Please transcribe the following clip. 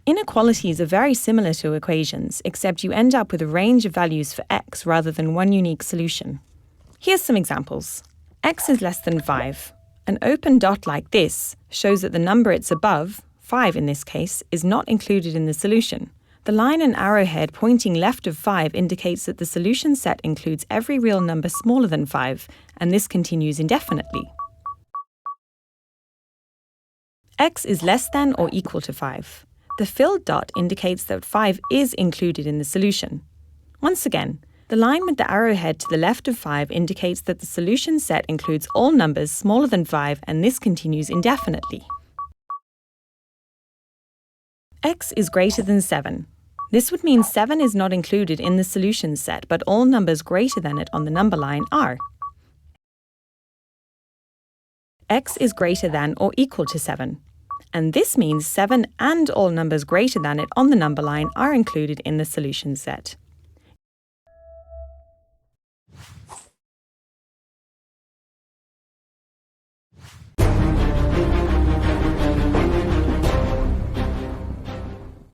Inequalities are very similar to equations, except you end up with a range of values for x rather than one unique solution. Here's some examples. X is less than 5. An open dot like this shows that the number it's above, 5 in this case, is not included in the solution. The line and arrowhead pointing left of 5 indicates that the solution set includes every real number smaller than 5, and this continues indefinitely. X is less than or equal to 5. The filled dot indicates that 5 is included in the solution. Once again, the line with the arrowhead to the left of 5 indicates that the solution set includes all numbers smaller than 5, and this continues indefinitely. X is greater than 7. This would mean 7 is not included in the solution set, but all numbers greater than it on the number line are. X is greater than or equal to 7. And this means 7 and all numbers greater than it on the number line are included in the solution set.